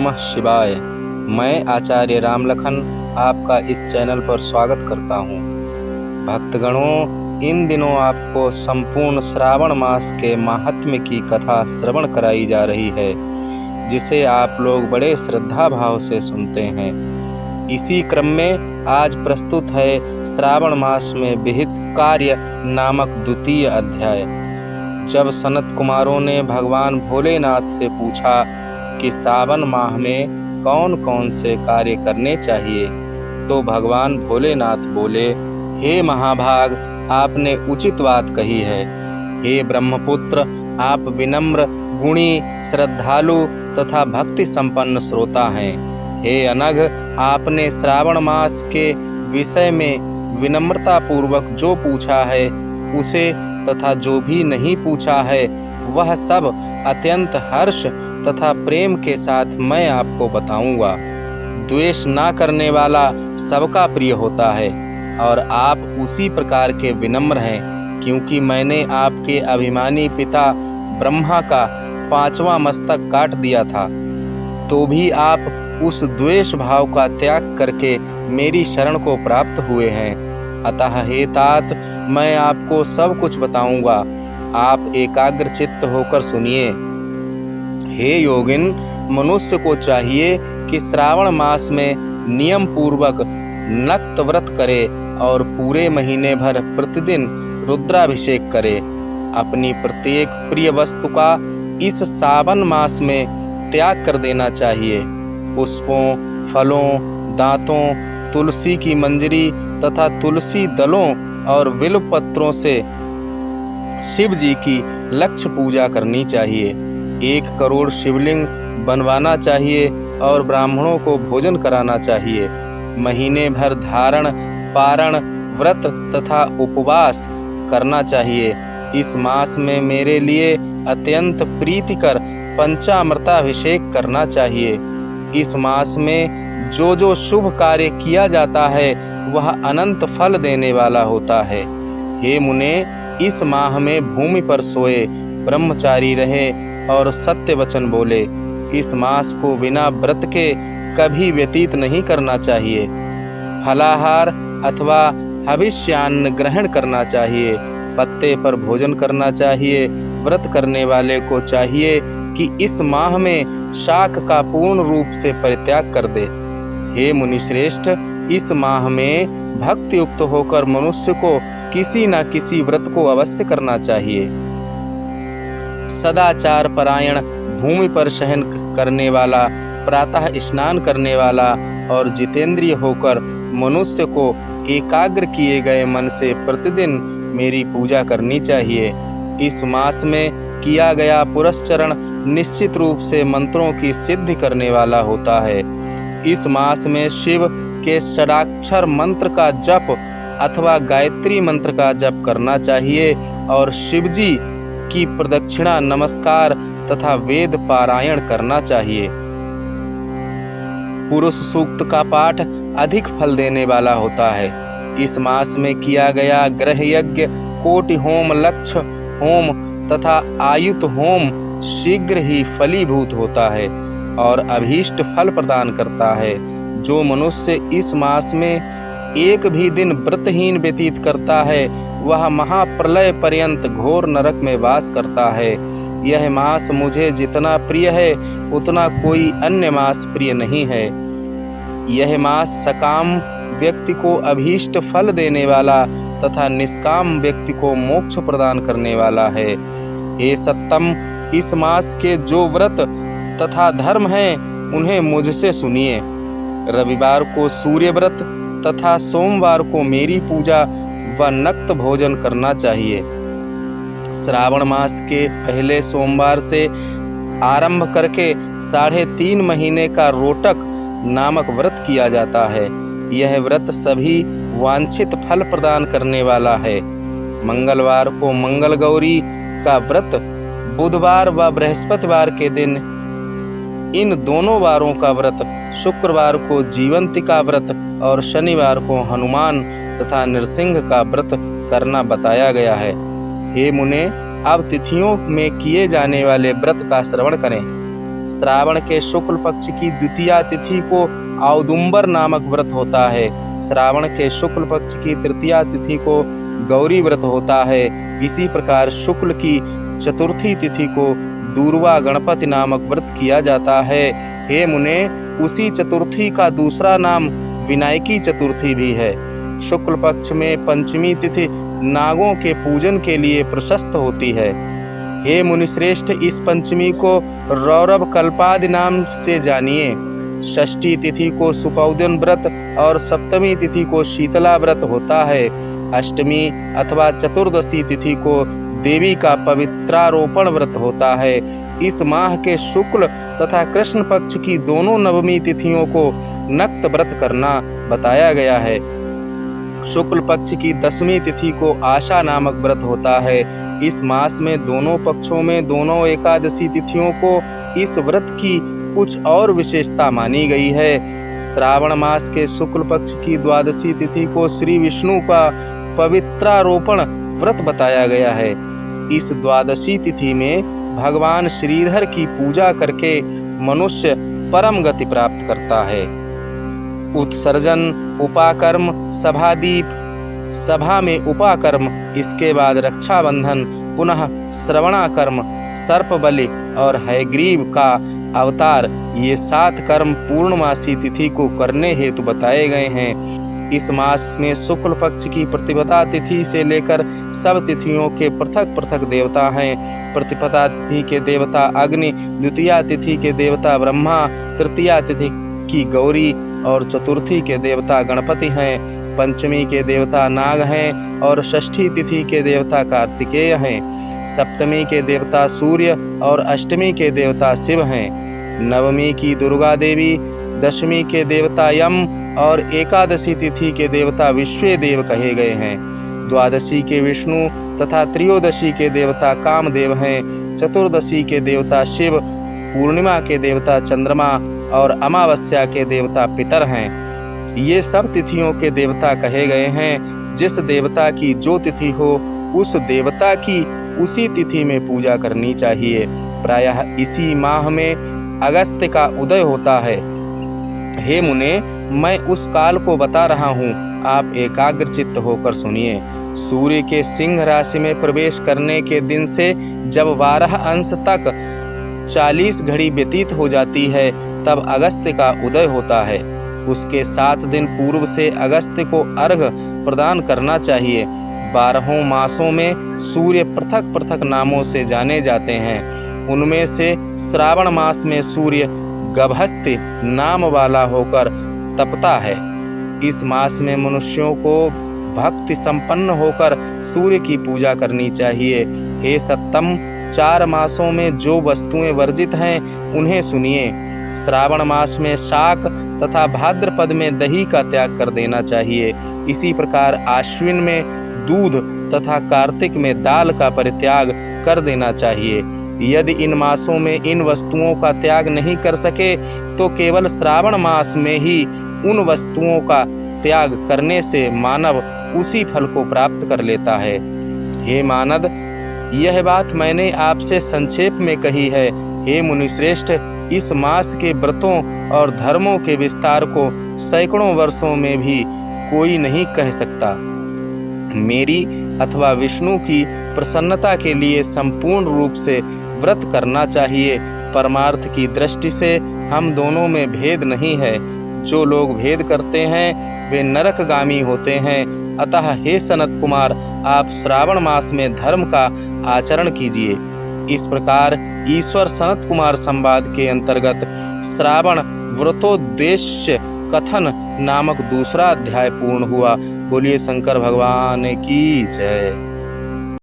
नमः शिवाय। मैं आचार्य रामलखन आपका इस चैनल पर स्वागत करता हूँ। भक्तगणों, इन दिनों आपको संपूर्ण श्रावण मास के महात्म्य की कथा श्रवण कराई जा रही है, जिसे आप लोग बड़े श्रद्धा भाव से सुनते हैं। इसी क्रम में आज प्रस्तुत है श्रावण मास में विहित कार्य नामक द्वितीय अध्याय। जब सनत कुमारों ने भगवान भोलेनाथ से पूछा कि सावन माह में कौन कौन से कार्य करने चाहिए, तो भगवान भोलेनाथ बोले, हे महाभाग, आपने उचित बात कही है। हे ब्रह्मपुत्र, आप विनम्र, गुणी, श्रद्धालु तथा भक्ति संपन्न श्रोता हैं। हे अनघ, आपने श्रावण मास के विषय में विनम्रता पूर्वक जो पूछा है उसे तथा जो भी नहीं पूछा है वह सब अत्यंत हर्ष तथा प्रेम के साथ मैं आपको बताऊंगा। द्वेष ना करने वाला सबका प्रिय होता है और आप उसी प्रकार के विनम्र हैं, क्योंकि मैंने आपके अभिमानी पिता ब्रह्मा का 5वां मस्तक काट दिया था, तो भी आप उस द्वेष भाव का त्याग करके मेरी शरण को प्राप्त हुए हैं। अतः हे तात, मैं आपको सब कुछ बताऊंगा, आप एकाग्र चित्त होकर सुनिए। हे योगिन, मनुष्य को चाहिए कि श्रावण मास में नियम पूर्वक नक्त व्रत करे और पूरे महीने भर प्रतिदिन रुद्राभिषेक करे। अपनी प्रत्येक प्रिय वस्तु का इस सावन मास में त्याग कर देना चाहिए। पुष्पों, फलों, दांतों, तुलसी की मंजरी तथा तुलसी दलों और बिल्व पत्रों से शिव जी की लक्ष्य पूजा करनी चाहिए। 1 करोड़ शिवलिंग बनवाना चाहिए और ब्राह्मणों को भोजन कराना चाहिए। महीने भर धारण, पारण, व्रत तथा उपवास करना चाहिए। इस मास में मेरे लिए अत्यंत प्रीतिकर पंचामृताभिषेक करना चाहिए। इस मास में जो शुभ कार्य किया जाता है वह अनंत फल देने वाला होता है। हे मुने, इस माह में भूमि पर सोए, ब्रह्मचारी रहे और सत्य वचन बोले। इस मास को बिना व्रत के कभी व्यतीत नहीं करना चाहिए। फलाहार अथवा हविष्यान्न ग्रहण करना चाहिए। पत्ते पर भोजन करना चाहिए। व्रत करने वाले को चाहिए कि इस माह में शाक का पूर्ण रूप से परित्याग कर दे। हे मुनिश्रेष्ठ, इस माह में भक्ति युक्त होकर मनुष्य को किसी न किसी व्रत को अवश्य करना चाहिए। सदाचार परायण, भूमि पर शयन करने वाला, प्रातः स्नान करने वाला और जितेंद्रिय होकर मनुष्य को एकाग्र किए गए मन से प्रतिदिन मेरी पूजा करनी चाहिए। इस मास में किया गया पुरस्चरण निश्चित रूप से मंत्रों की सिद्धि करने वाला होता है। इस मास में शिव के षडाक्षर मंत्र का जप अथवा गायत्री मंत्र का जप करना चाहिए और शिवजी की प्रदक्षिणा, नमस्कार तथा वेद पारायण करना चाहिए। पुरुष सूक्त का पाठ अधिक फल देने वाला होता है। इस मास में किया गया ग्रह यज्ञ, कोटि होम, लक्ष्य होम तथा आयुत होम शीघ्र ही फलीभूत होता है और अभीष्ट फल प्रदान करता है। जो मनुष्य इस मास में एक भी दिन व्रतहीन व्यतीत करता है वह महाप्रलय पर्यंत घोर नरक में वास करता है। यह मास मुझे जितना प्रिय है उतना कोई अन्य मास प्रिय नहीं है। यह मास सकाम व्यक्ति को अभीष्ट फल देने वाला तथा निष्काम व्यक्ति को मोक्ष प्रदान करने वाला है। हे सत्तम, इस मास के जो व्रत तथा धर्म हैं उन्हें मुझसे सुनिए। रविवार को सूर्य व्रत तथा सोमवार को मेरी पूजा व नक्त भोजन करना चाहिए। श्रावण मास के पहले सोमवार से आरंभ करके 3.5 महीने का रोटक नामक व्रत किया जाता है। यह व्रत सभी वांछित फल प्रदान करने वाला है। मंगलवार को मंगल गौरी का व्रत, बुधवार व बृहस्पतिवार के दिन इन दोनों वारों का व्रत, शुक्रवार को जीवंतिका व्रत और शनिवार को हनुमान तथा नृसिंह का व्रत करना बताया गया है। हे मुने, अब तिथियों में किए जाने वाले व्रत का श्रवण करें। श्रावण के शुक्ल पक्ष की द्वितीया तिथि को औदुंबर नामक व्रत होता है। श्रावण के शुक्ल पक्ष की तृतीया तिथि को गौरी व्रत होता है। इसी प्रकार शुक्ल की चतुर्थी तिथि को दूर्वा गणपति नामक व्रत किया जाता है। हे मुने, उसी चतुर्थी का दूसरा नाम विनायकी चतुर्थी भी है। शुक्ल पक्ष में पंचमी तिथि नागों के पूजन के लिए प्रशस्त होती है। हे मुनिश्रेष्ठ, इस पंचमी को रौरव कल्पादि नाम से जानिए। षष्ठी तिथि को सुपौदन व्रत और सप्तमी तिथि को शीतला व्रत होता है। अष्टमी अथवा चतुर्दशी तिथि को देवी का पवित्रारोपण व्रत होता है। इस माह के शुक्ल तथा कृष्ण पक्ष की दोनों नवमी तिथियों को नक्त व्रत करना बताया गया है। शुक्ल पक्ष की 10वीं तिथि को आशा नामक व्रत होता है। इस मास में दोनों पक्षों में दोनों एकादशी तिथियों को इस व्रत की कुछ और विशेषता मानी गई है। श्रावण मास के शुक्ल पक्ष की द्वादशी तिथि को श्री विष्णु का पवित्रारोपण व्रत बताया गया है। इस द्वादशी तिथि में भगवान श्रीधर की पूजा करके मनुष्य परम गति प्राप्त करता है। उत्सर्जन, उपाकर्म, सभादीप, सभा में उपाकर्म, इसके बाद रक्षाबंधन, पुनः श्रवणाकर्म, सर्प बलि और हयग्रीव का अवतार, ये 7 कर्म पूर्णमासी तिथि को करने हेतु बताए गए हैं। इस मास में शुक्ल पक्ष की प्रतिपदा तिथि से लेकर सब तिथियों के पृथक पृथक देवता हैं। प्रतिपदा तिथि के देवता अग्नि, द्वितीया तिथि के देवता ब्रह्मा, तृतीया तिथि की गौरी और चतुर्थी के देवता गणपति हैं। पंचमी के देवता नाग हैं और षष्ठी तिथि के देवता कार्तिकेय हैं। सप्तमी के देवता सूर्य और अष्टमी के देवता शिव हैं। नवमी की दुर्गा देवी, दशमी के देवता यम और एकादशी तिथि के देवता विश्वेदेव कहे गए हैं। द्वादशी के विष्णु तथा त्रयोदशी के देवता कामदेव हैं। चतुर्दशी के देवता शिव, पूर्णिमा के देवता चंद्रमा और अमावस्या के देवता पितर हैं। ये सब तिथियों के देवता कहे गए हैं। जिस देवता की जो तिथि हो, उस देवता की उसी तिथि में पूजा करनी चाहिए। प्रायः इसी माह में अगस्त का उदय होता है। हे मुने, मैं उस काल को बता रहा हूँ, आप एकाग्र चित्त होकर सुनिए। सूर्य के सिंह राशि में प्रवेश करने के दिन से जब 12 अंश तक 40 घड़ी व्यतीत हो जाती है, तब अगस्त का उदय होता है। उसके 7 दिन पूर्व से अगस्त को अर्घ्य प्रदान करना चाहिए। 12 मासों में सूर्य पृथक पृथक नामों से जाने जाते हैं। उनमें से श्रावण मास में सूर्य गभस्ति नाम वाला होकर तपता है। इस मास में मनुष्यों को भक्ति संपन्न होकर सूर्य की पूजा करनी चाहिए। हे सत्तम, 4 मासों में जो वस्तुएं वर्जित हैं उन्हें सुनिए। श्रावण मास में शाक तथा भाद्रपद में दही का त्याग कर देना चाहिए। इसी प्रकार आश्विन में दूध तथा कार्तिक में दाल का परित्याग कर देना चाहिए। यदि इन मासों में इन वस्तुओं का त्याग नहीं कर सके तो केवल श्रावण मास में ही उन वस्तुओं का त्याग करने से मानव उसी फल को प्राप्त कर लेता है। हे मानद, यह बात मैंने आपसे संक्षेप में कही है। हे मुनिश्रेष्ठ, इस मास के व्रतों और धर्मों के विस्तार को सैकड़ों वर्षों में भी कोई नहीं कह सकता। मेरी अथवा विष्णु की प्रसन्नता के लिए संपूर्ण रूप से व्रत करना चाहिए। परमार्थ की दृष्टि से हम दोनों में भेद नहीं है। जो लोग भेद करते हैं वे नरकगामी होते हैं। अतः हे सनत कुमार, आप श्रावण मास में धर्म का आचरण कीजिए। इस प्रकार ईश्वर सनत कुमार संवाद के अंतर्गत श्रावण व्रतोद्देश्य कथन नामक दूसरा अध्याय पूर्ण हुआ। बोलिए शंकर भगवान की जय।